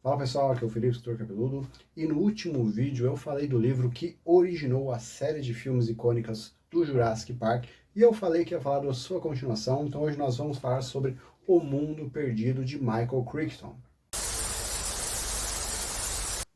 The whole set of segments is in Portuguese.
Fala pessoal, aqui é o Felipe, Escritor Cabeludo, e no último vídeo eu falei do livro que originou a série de filmes icônicas do Jurassic Park, e eu falei que ia falar da sua continuação, então hoje nós vamos falar sobre O Mundo Perdido de Michael Crichton.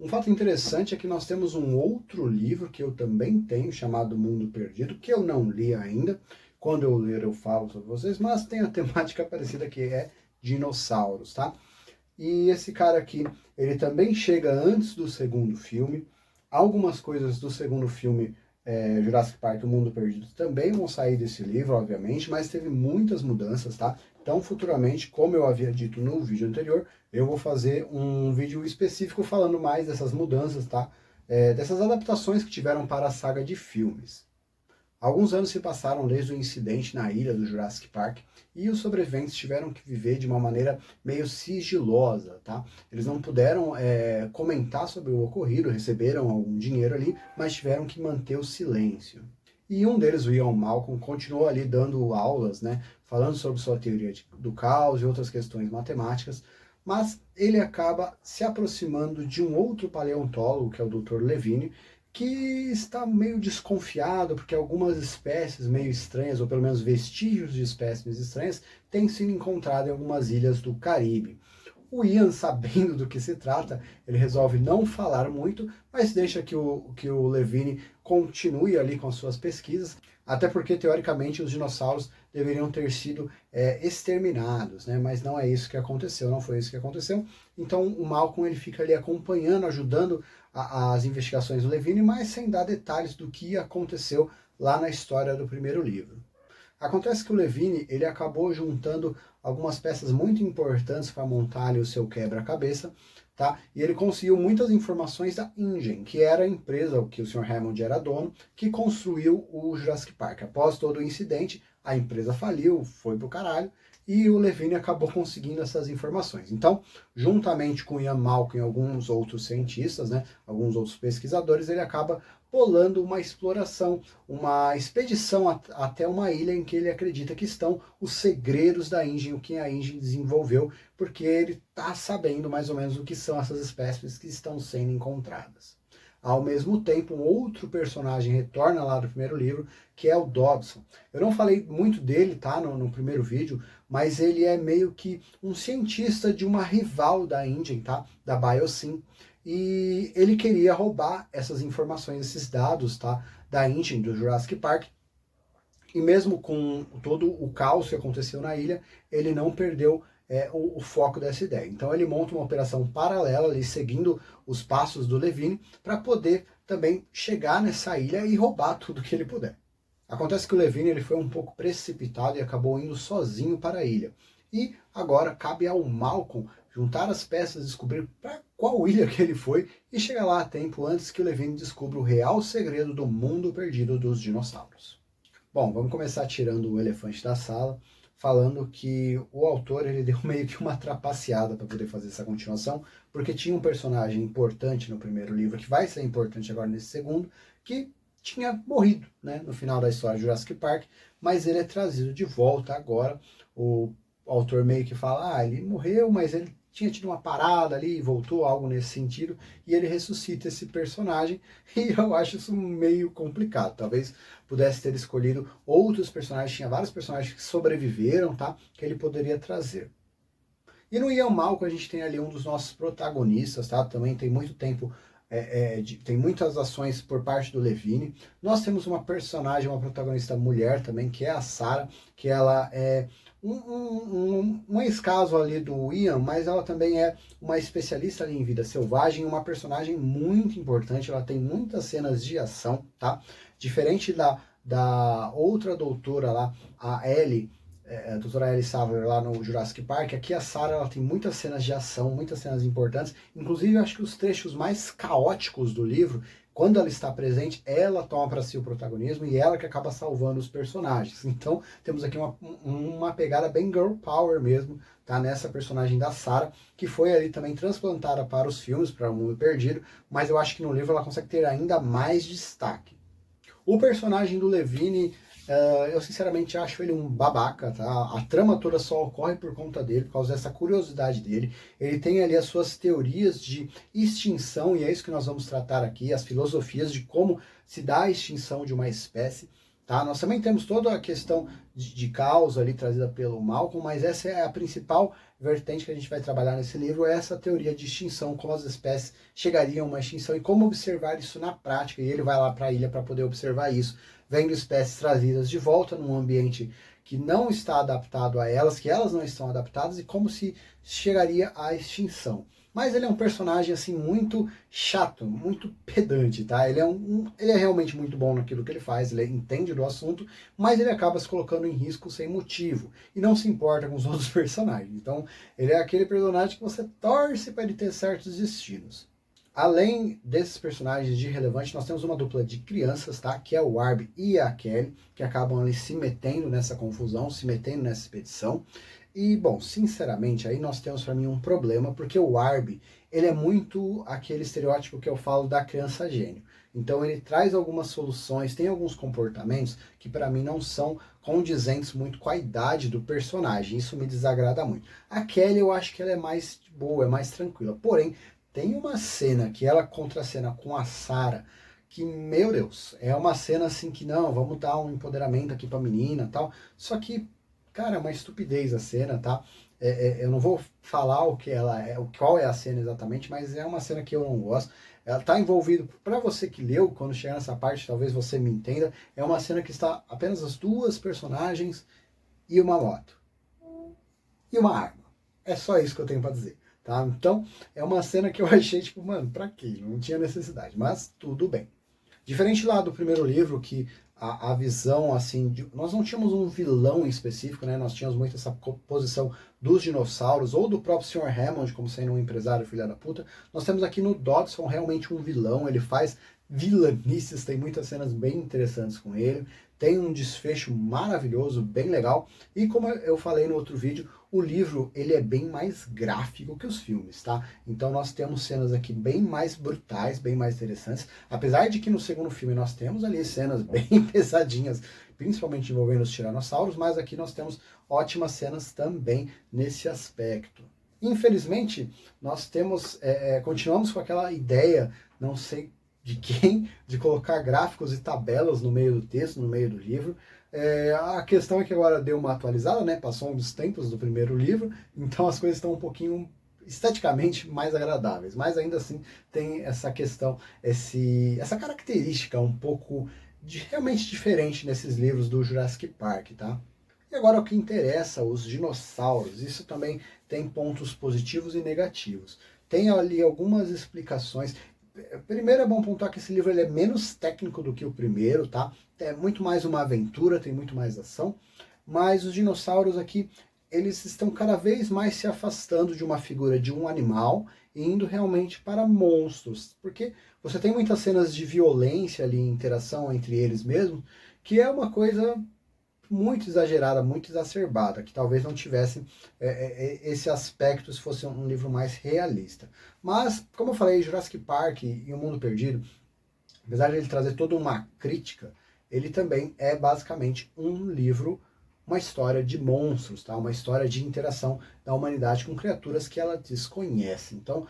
Um fato interessante é que nós temos um outro livro que eu também tenho, chamado Mundo Perdido, que eu não li ainda. Quando eu ler eu falo sobre vocês, mas tem a temática parecida que é dinossauros, tá? E esse cara aqui, ele também chega antes do segundo filme. Algumas coisas do segundo filme, Jurassic Park, O Mundo Perdido, também vão sair desse livro, obviamente, mas teve muitas mudanças, tá? Então, futuramente, como eu havia dito no vídeo anterior, eu vou fazer um vídeo específico falando mais dessas mudanças, tá? Dessas adaptações que tiveram para a saga de filmes. Alguns anos se passaram desde o incidente na ilha do Jurassic Park e os sobreviventes tiveram que viver de uma maneira meio sigilosa, tá? Eles não puderam comentar sobre o ocorrido, receberam algum dinheiro ali, mas tiveram que manter o silêncio. E um deles, o Ian Malcolm, continuou ali dando aulas, né, falando sobre sua teoria do caos e outras questões matemáticas, mas ele acaba se aproximando de um outro paleontólogo, que é o Dr. Levine, que está meio desconfiado porque algumas espécies meio estranhas, ou pelo menos vestígios de espécies estranhas, têm sido encontrados em algumas ilhas do Caribe. O Ian, sabendo do que se trata, ele resolve não falar muito, mas deixa que o Levine continue ali com as suas pesquisas, até porque, teoricamente, os dinossauros deveriam ter sido exterminados, né? Mas não é isso que aconteceu, não foi isso que aconteceu. Então, o Malcolm ele fica ali acompanhando, ajudando as investigações do Levine, mas sem dar detalhes do que aconteceu lá na história do primeiro livro. Acontece que o Levine ele acabou juntando algumas peças muito importantes para montar ali o seu quebra-cabeça, tá? E ele conseguiu muitas informações da InGen, que era a empresa que o Sr. Hammond era dono, que construiu o Jurassic Park. Após todo o incidente, a empresa faliu, foi pro caralho, e o Levine acabou conseguindo essas informações. Então, juntamente com Ian Malcolm e alguns outros cientistas, né, alguns outros pesquisadores, ele acaba bolando uma exploração, uma expedição até uma ilha em que ele acredita que estão os segredos da InGen, o que a InGen desenvolveu, porque ele está sabendo mais ou menos o que são essas espécies que estão sendo encontradas. Ao mesmo tempo, um outro personagem retorna lá do primeiro livro, que é o Dobson. Eu não falei muito dele, tá, no primeiro vídeo, mas ele é meio que um cientista de uma rival da InGen, tá, da Biosyn, e ele queria roubar essas informações, esses dados, tá, da InGen, do Jurassic Park, e mesmo com todo o caos que aconteceu na ilha, ele não perdeu o foco dessa ideia. Então ele monta uma operação paralela ali, seguindo os passos do Levine, para poder também chegar nessa ilha e roubar tudo que ele puder. Acontece que o Levine ele foi um pouco precipitado e acabou indo sozinho para a ilha. E agora cabe ao Malcolm juntar as peças, descobrir para qual ilha que ele foi e chegar lá a tempo antes que o Levine descubra o real segredo do mundo perdido dos dinossauros. Bom, vamos começar tirando o elefante da sala, falando que o autor ele deu meio que uma trapaceada para poder fazer essa continuação, porque tinha um personagem importante no primeiro livro, que vai ser importante agora nesse segundo, que tinha morrido, né, no final da história de Jurassic Park, mas ele é trazido de volta agora. O autor meio que fala, ele morreu, mas ele tinha tido uma parada ali, voltou, algo nesse sentido, e ele ressuscita esse personagem, e eu acho isso meio complicado. Talvez pudesse ter escolhido outros personagens, tinha vários personagens que sobreviveram, tá? Que ele poderia trazer. E no Ian Malcolm a gente tem ali um dos nossos protagonistas, tá? Também tem muito tempo, tem muitas ações por parte do Levine. Nós temos uma personagem, uma protagonista mulher também, que é a Sarah, que ela é um ex-caso ali do Ian, mas ela também é uma especialista ali em vida selvagem, uma personagem muito importante, ela tem muitas cenas de ação, tá? Diferente da outra doutora lá, a Ellie, a doutora Ellie Sattler lá no Jurassic Park, aqui a Sarah ela tem muitas cenas de ação, muitas cenas importantes, inclusive eu acho que os trechos mais caóticos do livro, quando ela está presente, ela toma para si o protagonismo e ela que acaba salvando os personagens. Então temos aqui uma pegada bem girl power mesmo, tá, nessa personagem da Sarah, que foi ali também transplantada para os filmes, para O Mundo Perdido, mas eu acho que no livro ela consegue ter ainda mais destaque. O personagem do Levine Eu sinceramente acho ele um babaca, tá? A trama toda só ocorre por conta dele, por causa dessa curiosidade dele. Ele tem ali as suas teorias de extinção, e é isso que nós vamos tratar aqui, as filosofias de como se dá a extinção de uma espécie. Tá? Nós também temos toda a questão de causa ali trazida pelo Malcolm, mas essa é a principal vertente que a gente vai trabalhar nesse livro, é essa teoria de extinção, como as espécies chegariam a uma extinção e como observar isso na prática. E ele vai lá para a ilha para poder observar isso, vendo espécies trazidas de volta num ambiente que não está adaptado a elas, que elas não estão adaptadas, e como se chegaria à extinção. Mas ele é um personagem assim muito chato, muito pedante, tá? Ele é realmente muito bom naquilo que ele faz, ele entende do assunto, mas ele acaba se colocando em risco sem motivo e não se importa com os outros personagens. Então, ele é aquele personagem que você torce para ele ter certos destinos. Além desses personagens de relevante, nós temos uma dupla de crianças, tá? Que é o Arby e a Kelly, que acabam ali se metendo nessa confusão, se metendo nessa expedição. E, bom, sinceramente, aí nós temos para mim um problema, porque o Arby, ele é muito aquele estereótipo que eu falo da criança gênio. Então ele traz algumas soluções, tem alguns comportamentos que para mim não são condizentes muito com a idade do personagem. Isso me desagrada muito. A Kelly eu acho que ela é mais boa, é mais tranquila. Porém, tem uma cena que ela contracena com a Sarah, que, meu Deus, é uma cena assim que não, vamos dar um empoderamento aqui pra menina e tal. Só que, cara, é uma estupidez a cena, tá? Eu não vou falar o que ela é, qual é a cena exatamente, mas é uma cena que eu não gosto. Ela tá envolvido, para você que leu, quando chegar nessa parte, talvez você me entenda, é uma cena que está apenas as duas personagens e uma moto. E uma arma. É só isso que eu tenho para dizer. Tá? Então, é uma cena que eu achei, tipo, mano, pra quê? Não tinha necessidade, mas tudo bem. Diferente lá do primeiro livro, que a visão, assim, nós não tínhamos um vilão em específico, né? Nós tínhamos muito essa posição dos dinossauros, ou do próprio Sr. Hammond, como sendo um empresário filha da puta. Nós temos aqui no Dodson realmente um vilão, ele faz vilanices, tem muitas cenas bem interessantes com ele, tem um desfecho maravilhoso, bem legal, e como eu falei no outro vídeo, o livro ele é bem mais gráfico que os filmes, tá? Então nós temos cenas aqui bem mais brutais, bem mais interessantes, apesar de que no segundo filme nós temos ali cenas bem pesadinhas, principalmente envolvendo os tiranossauros, mas aqui nós temos ótimas cenas também nesse aspecto. Infelizmente, nós temos, continuamos com aquela ideia, não sei de quem, de colocar gráficos e tabelas no meio do texto, no meio do livro. A questão é que agora deu uma atualizada, né? Passou uns tempos do primeiro livro, então as coisas estão um pouquinho esteticamente mais agradáveis, mas ainda assim tem essa questão, essa característica um pouco realmente diferente nesses livros do Jurassic Park, tá? E agora o que interessa, os dinossauros, isso também tem pontos positivos e negativos. Tem ali algumas explicações. Primeiro é bom pontuar que esse livro ele é menos técnico do que o primeiro, tá? É muito mais uma aventura, tem muito mais ação, mas os dinossauros aqui, eles estão cada vez mais se afastando de uma figura de um animal e indo realmente para monstros, porque você tem muitas cenas de violência ali, interação entre eles mesmos, que é uma coisa muito exagerada, muito exacerbada, que talvez não tivesse esse aspecto se fosse um livro mais realista. Mas, como eu falei, Jurassic Park e O Mundo Perdido, apesar de ele trazer toda uma crítica, ele também é basicamente um livro, uma história de monstros, tá? Uma história de interação da humanidade com criaturas que ela desconhece. Então,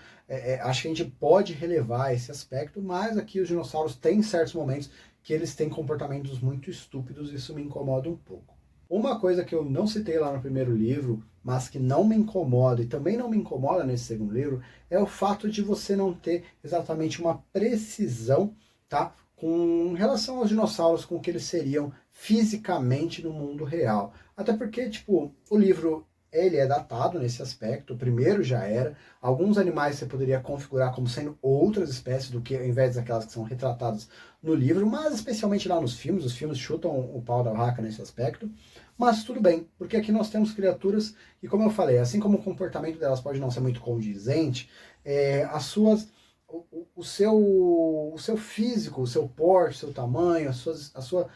acho que a gente pode relevar esse aspecto, mas aqui os dinossauros têm certos momentos que eles têm comportamentos muito estúpidos, e isso me incomoda um pouco. Uma coisa que eu não citei lá no primeiro livro, mas que não me incomoda e também não me incomoda nesse segundo livro, é o fato de você não ter exatamente uma precisão, tá, com relação aos dinossauros, com o que eles seriam fisicamente no mundo real. Até porque, tipo, o livro ele é datado nesse aspecto, o primeiro já era. Alguns animais você poderia configurar como sendo outras espécies do que ao invés daquelas que são retratadas no livro, mas especialmente lá nos filmes, os filmes chutam o pau da vaca nesse aspecto. Mas tudo bem, porque aqui nós temos criaturas e, como eu falei, assim como o comportamento delas pode não ser muito condizente, as suas, o seu físico, o seu porte, o seu tamanho, a sua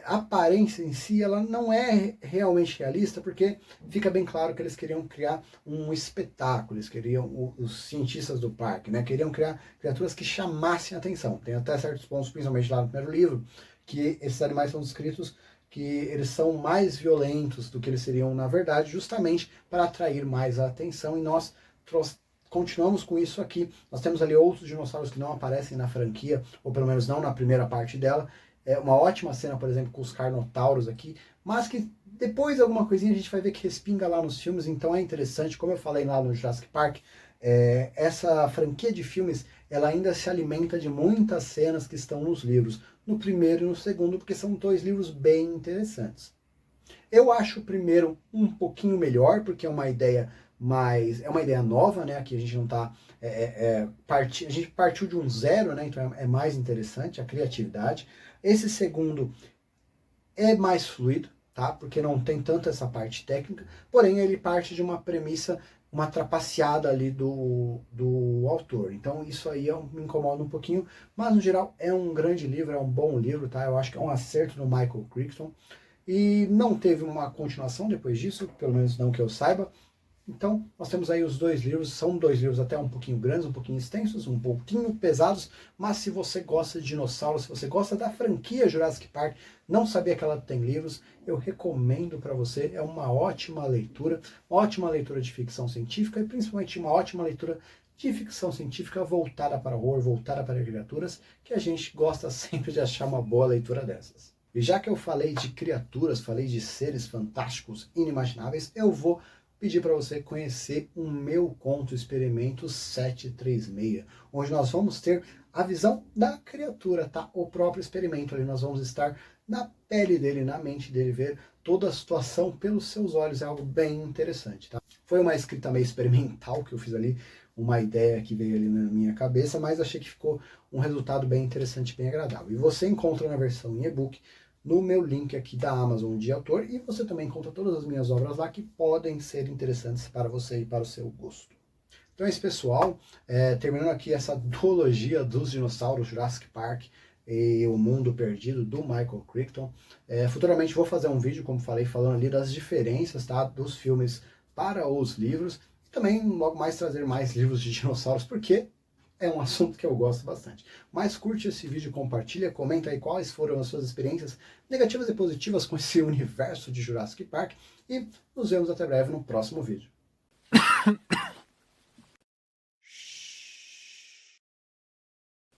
aparência em si, ela não é realmente realista, porque fica bem claro que eles queriam criar um espetáculo, eles queriam, os cientistas do parque, né, queriam criar criaturas que chamassem a atenção. Tem até certos pontos, principalmente lá no primeiro livro, que esses animais são descritos que eles são mais violentos do que eles seriam na verdade, justamente para atrair mais a atenção, e nós continuamos com isso aqui. Nós temos ali outros dinossauros que não aparecem na franquia, ou pelo menos não na primeira parte dela. É uma ótima cena, por exemplo, com os Carnotauros aqui, mas que depois alguma coisinha a gente vai ver que respinga lá nos filmes, então é interessante, como eu falei lá no Jurassic Park, essa franquia de filmes, ela ainda se alimenta de muitas cenas que estão nos livros, no primeiro e no segundo, porque são dois livros bem interessantes. Eu acho o primeiro um pouquinho melhor, porque é uma ideia nova, né? Aqui a gente não está a gente partiu de um zero, né? Então é mais interessante a criatividade. Esse segundo é mais fluido, tá? Porque não tem tanto essa parte técnica, porém ele parte de uma premissa, uma trapaceada ali do autor. Então isso aí me incomoda um pouquinho, mas no geral é um grande livro, é um bom livro, tá? Eu acho que é um acerto do Michael Crichton. E não teve uma continuação depois disso, pelo menos não que eu saiba. Então, nós temos aí os dois livros, são dois livros até um pouquinho grandes, um pouquinho extensos, um pouquinho pesados, mas se você gosta de dinossauros, se você gosta da franquia Jurassic Park, não sabia que ela tem livros, eu recomendo para você, é uma ótima leitura de ficção científica e principalmente uma ótima leitura de ficção científica voltada para horror, voltada para criaturas, que a gente gosta sempre de achar uma boa leitura dessas. E já que eu falei de criaturas, falei de seres fantásticos, inimagináveis, eu vou pedir para você conhecer o meu conto Experimento 736, onde nós vamos ter a visão da criatura, tá? O próprio experimento ali, nós vamos estar na pele dele, na mente dele, ver toda a situação pelos seus olhos, é algo bem interessante, tá? Foi uma escrita meio experimental que eu fiz ali, uma ideia que veio ali na minha cabeça, mas achei que ficou um resultado bem interessante, bem agradável. E você encontra na versão em e-book, no meu link aqui da Amazon de autor, e você também encontra todas as minhas obras lá que podem ser interessantes para você e para o seu gosto. Então é isso, pessoal. Terminando aqui essa duologia dos dinossauros, Jurassic Park e O Mundo Perdido, do Michael Crichton. Futuramente vou fazer um vídeo, como falei, falando ali das diferenças, tá, dos filmes para os livros, e também logo mais trazer mais livros de dinossauros, porque é um assunto que eu gosto bastante. Mas curte esse vídeo, compartilha, comenta aí quais foram as suas experiências negativas e positivas com esse universo de Jurassic Park, e nos vemos até breve no próximo vídeo.